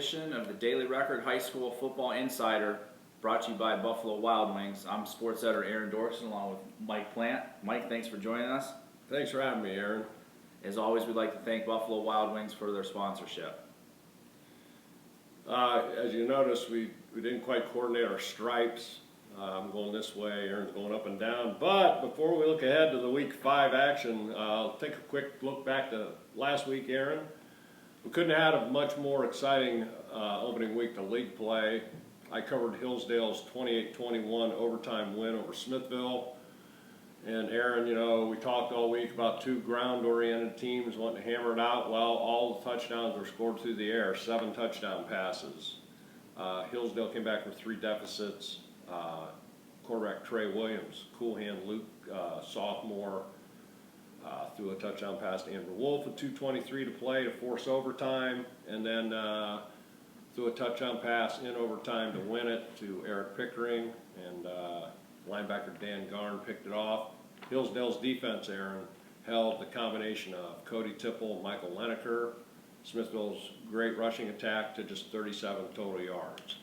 edition of the Daily Record High School Football Insider, brought to you by Buffalo Wild Wings. I'm sports editor Aaron Dorson along with Mike Plant. Mike, thanks for joining us. Thanks for having me, Aaron. As always, we'd like to thank Buffalo Wild Wings for their sponsorship. As you noticed, we didn't quite coordinate our stripes. I'm going this way, Aaron's going up and down. But before we look ahead to the Week 5 action, I'll take a quick look back to last week, Aaron. We couldn't have had a much more exciting opening week to league play. I covered Hillsdale's 28-21 overtime win over Smithville. And Aaron, you know, we talked all week about two ground-oriented teams wanting to hammer it out. Well, all the touchdowns were scored through the air, 7 touchdown passes. Hillsdale came back with 3 deficits. Quarterback Trey Williams, cool hand Luke, sophomore, threw a touchdown pass to Andrew Wolf with 2:23 to play to force overtime, and then threw a touchdown pass in overtime to win it to Eric Pickering, and linebacker Dan Garn picked it off. Hillsdale's defense, Aaron, held the combination of Cody Tipple and Michael Leneker, Smithville's great rushing attack, to just 37 total yards.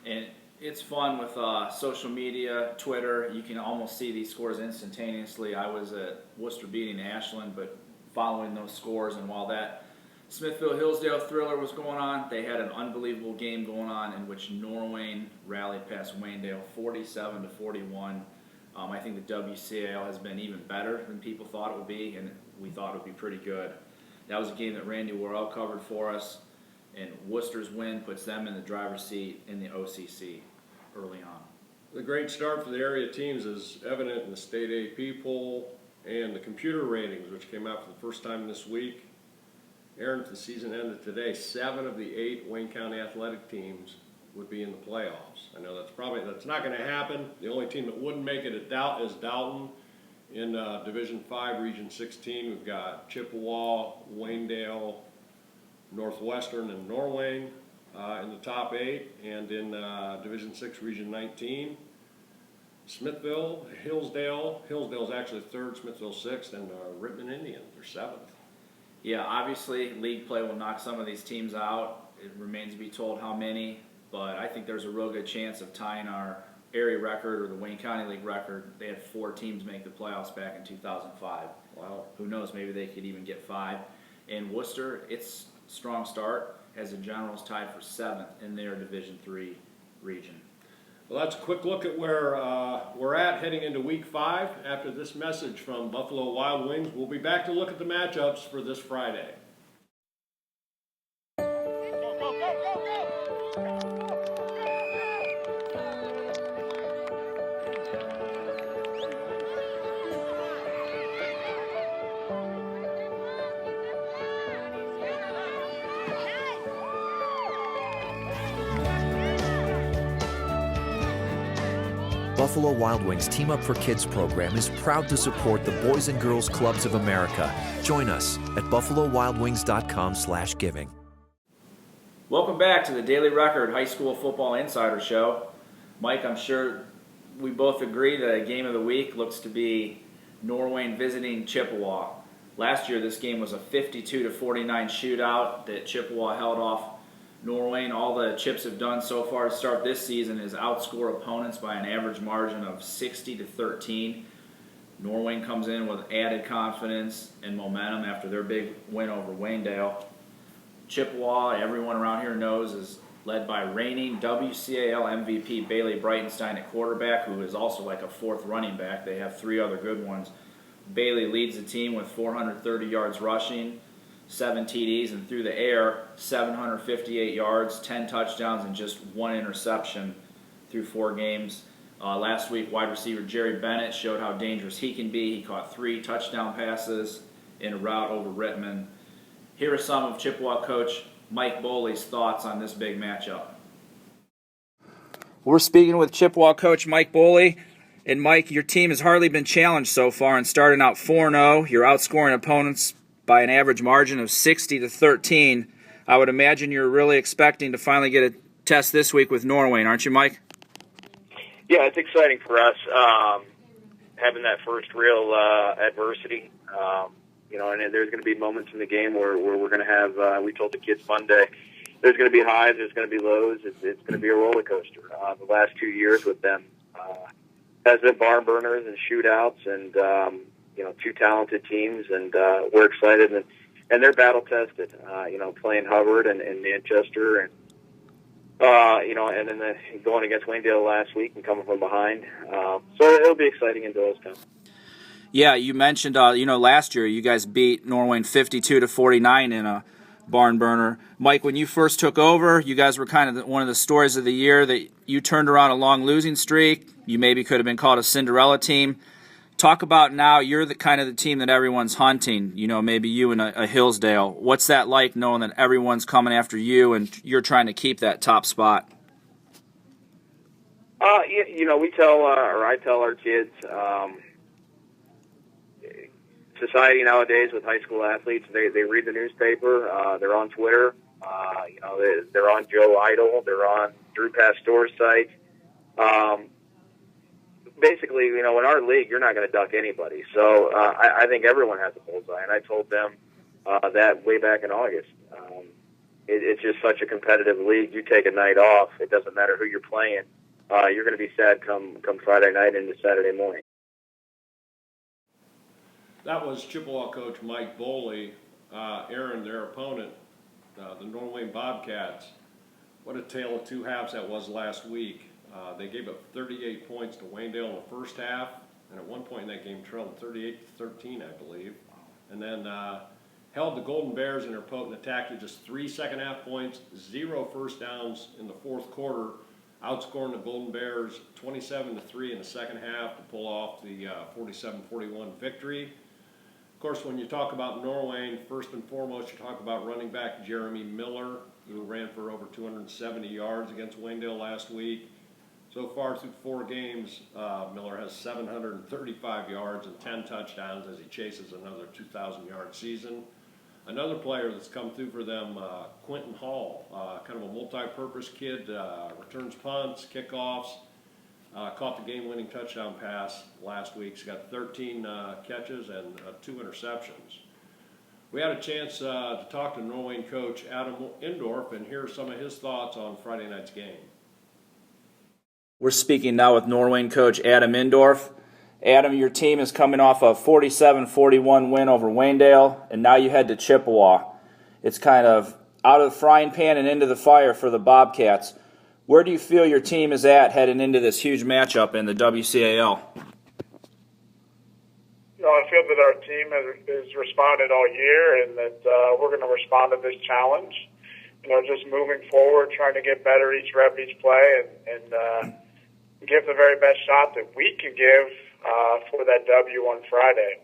And it's fun with social media, Twitter. You can almost see these scores instantaneously. I was at Worcester beating Ashland, but following those scores, and while that Smithville-Hillsdale thriller was going on, they had an unbelievable game going on in which Norwayne rallied past Waynedale 47-41. I think the WCAL has been even better than people thought it would be, and we thought it would be pretty good. That was a game that Randy Worrell covered for us, and Worcester's win puts them in the driver's seat in the OCC early on. The great start for the area teams is evident in the state AP poll and the computer ratings, which came out for the first time this week. Aaron, if the season ended today, 7 of the 8 Wayne County athletic teams would be in the playoffs. I know that's not going to happen. The only team that wouldn't make it is Dalton. In Division 5, Region 16, we've got Chippewa, Waynedale, Northwestern, and Norwayne in the top 8. And in Division 6, Region 19, Smithville, Hillsdale. Hillsdale's actually 3rd, Smithville 6th, and Rittman Indians are 7th. Yeah, obviously, league play will knock some of these teams out. It remains to be told how many, but I think there's a real good chance of tying our area record or the Wayne County League record. They had 4 teams make the playoffs back in 2005. Wow. Who knows, maybe they could even get 5. And Worcester, its strong start, has the Generals tied for 7th in their Division 3 region. Well, that's a quick look at where we're at heading into Week 5. After this message from Buffalo Wild Wings, we'll be back to look at the matchups for this Friday. Buffalo Wild Wings Team Up for Kids program is proud to support the Boys and Girls Clubs of America. Join us at buffalowildwings.com/giving. Welcome back to the Daily Record High School Football Insider Show. Mike, I'm sure we both agree that a game of the week looks to be Norwayne visiting Chippewa. Last year, this game was a 52-49 shootout that Chippewa held off Norwayne. All the Chips have done so far to start this season is outscore opponents by an average margin of 60-13. Norwayne comes in with added confidence and momentum after their big win over Waynedale. Chippewa, everyone around here knows, is led by reigning WCAL MVP Bailey Breitenstein at quarterback, who is also like a 4th running back. They have 3 other good ones. Bailey leads the team with 430 yards rushing, 7 TDs, and through the air, 758 yards, 10 touchdowns, and just 1 interception through 4 games. Last week, wide receiver Jerry Bennett showed how dangerous he can be. He caught 3 touchdown passes in a rout over Rittman. Here are some of Chippewa coach Mike Boley's thoughts on this big matchup. We're speaking with Chippewa coach Mike Boley. And Mike, your team has hardly been challenged so far and starting out 4-0. You're outscoring opponents by an average margin of 60-13. I would imagine you're really expecting to finally get a test this week with Norwayne, aren't you, Mike? Yeah, it's exciting for us, having that first real adversity. And there's going to be moments in the game where we're going to have, we told the kids Monday, there's going to be highs, there's going to be lows. It's going to be a roller coaster. The last 2 years with them has been barn burners and shootouts, and two talented teams, and we're excited, and they're battle tested. Playing Hubbard and Manchester, and and then going against Wayndale last week and coming from behind. So it'll be exciting in Doylestown. Yeah, you mentioned, last year you guys beat Norwayne 52-49 in a barn burner. Mike, when you first took over, you guys were kind of one of the stories of the year that you turned around a long losing streak. You maybe could have been called a Cinderella team. Talk about now, you're the kind of the team that everyone's hunting, maybe you and a Hillsdale. What's that like knowing that everyone's coming after you and you're trying to keep that top spot? I tell our kids, society nowadays with high school athletes, they read the newspaper, they're on Twitter, they're on Joe Idol, they're on Drew Pastore's site. Basically, in our league, you're not going to duck anybody. So I think everyone has a bullseye, and I told them that way back in August. It's just such a competitive league. You take a night off, it doesn't matter who you're playing. You're going to be sad come Friday night into Saturday morning. That was Chippewa coach Mike Boley, Aaron, their opponent, the Norway Bobcats. What a tale of two halves that was last week. They gave up 38 points to Wayndale in the first half, and at one point in that game trailed 38-13, I believe. And then held the Golden Bears in their potent attack to just 3 second-half points, 0 first downs in the fourth quarter, outscoring the Golden Bears 27-3 in the second half to pull off the 47-41 victory. Of course, when you talk about Norway, first and foremost, you talk about running back Jeremy Miller, who ran for over 270 yards against Wayndale last week. So far through 4 games, Miller has 735 yards and 10 touchdowns as he chases another 2,000-yard season. Another player that's come through for them, Quentin Hall, kind of a multi-purpose kid, returns punts, kickoffs, caught the game-winning touchdown pass last week. He's got 13 catches and 2 interceptions. We had a chance to talk to Norway coach Adam Indorf and hear some of his thoughts on Friday night's game. We're speaking now with Norway coach Adam Indorf. Adam, your team is coming off a 47-41 win over Wayndale, and now you head to Chippewa. It's kind of out of the frying pan and into the fire for the Bobcats. Where do you feel your team is at heading into this huge matchup in the WCAL? I feel that our team has responded all year, and that we're going to respond to this challenge. Just moving forward, trying to get better each rep, each play, and give the very best shot that we can give for that W on Friday.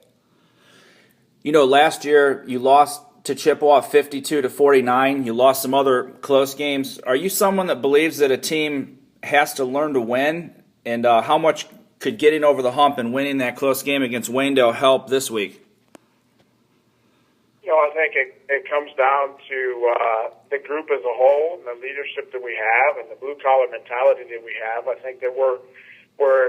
Last year you lost to Chippewa 52-49. You lost some other close games. Are you someone that believes that a team has to learn to win? And how much could getting over the hump and winning that close game against Wayndale help this week? I think it comes down to the group as a whole, and the leadership that we have, and the blue-collar mentality that we have. I think that we're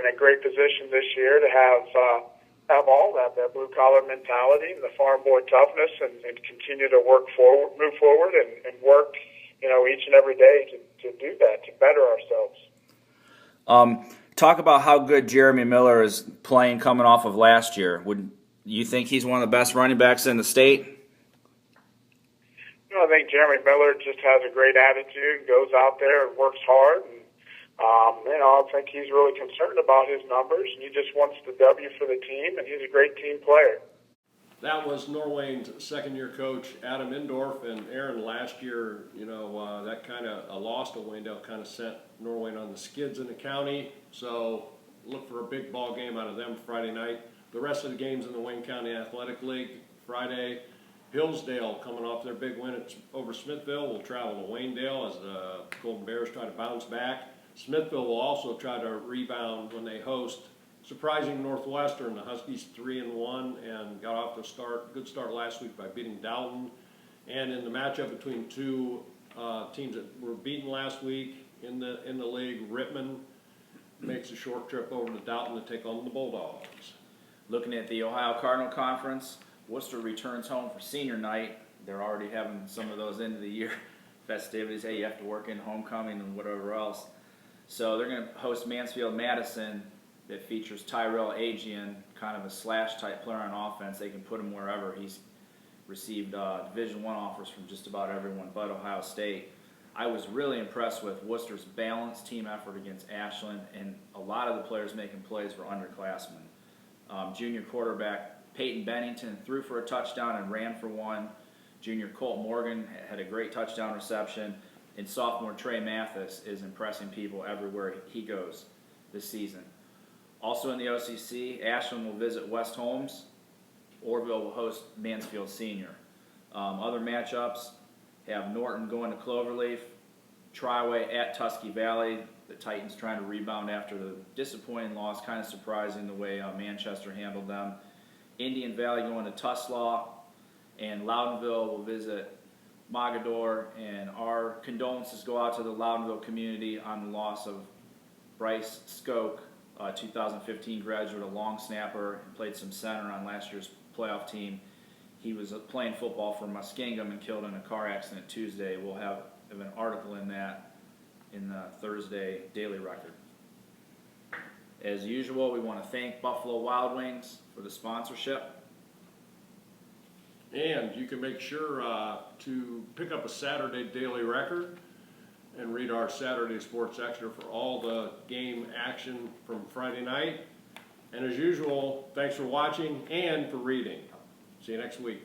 in a great position this year to have all that blue-collar mentality and the farm boy toughness, and continue to move forward, and work, each and every day to do that, to better ourselves. Talk about how good Jeremy Miller is playing coming off of last year. Would you think he's one of the best running backs in the state? I think Jeremy Miller just has a great attitude, goes out there and works hard, and I think he's really concerned about his numbers, and he just wants the W for the team, and he's a great team player. That was Norway's second-year coach, Adam Indorf, and Aaron last year, that kind of a loss to Wayndale kind of sent Norway on the skids in the county, so look for a big ball game out of them Friday night. The rest of the games in the Wayne County Athletic League, Friday, Hillsdale coming off their big win over Smithville will travel to Wayndale as the Golden Bears try to bounce back. Smithville will also try to rebound when they host surprising Northwestern. The Huskies 3-1 and got off to good start last week by beating Dalton. And in the matchup between two teams that were beaten last week in the league, Rittman makes a short trip over to Dalton to take on the Bulldogs. Looking at the Ohio Cardinal Conference, Worcester returns home for senior night. They're already having some of those end of the year festivities. Hey, you have to work in homecoming and whatever else. So they're going to host Mansfield-Madison that features Tyrell Agian, kind of a slash-type player on offense. They can put him wherever. He's received Division I offers from just about everyone but Ohio State. I was really impressed with Worcester's balanced team effort against Ashland, and a lot of the players making plays were underclassmen. Junior quarterback Peyton Bennington threw for a touchdown and ran for one. Junior Colt Morgan had a great touchdown reception, and sophomore Trey Mathis is impressing people everywhere he goes this season. Also in the OCC, Ashland will visit West Holmes. Orville will host Mansfield Senior. Other matchups have Norton going to Cloverleaf, Triway at Tusky Valley. The Titans trying to rebound after the disappointing loss, kind of surprising the way Manchester handled them. Indian Valley going to Tuslaw, and Loudonville will visit Mogador. And our condolences go out to the Loudonville community on the loss of Bryce Skoke, 2015 graduate, a long snapper, and played some center on last year's playoff team. He was playing football for Muskingum and killed in a car accident Tuesday. We'll have an article in that in the Thursday Daily Record. As usual, we want to thank Buffalo Wild Wings for the sponsorship. And you can make sure to pick up a Saturday Daily Record and read our Saturday Sports Extra for all the game action from Friday night. And as usual, thanks for watching and for reading. See you next week.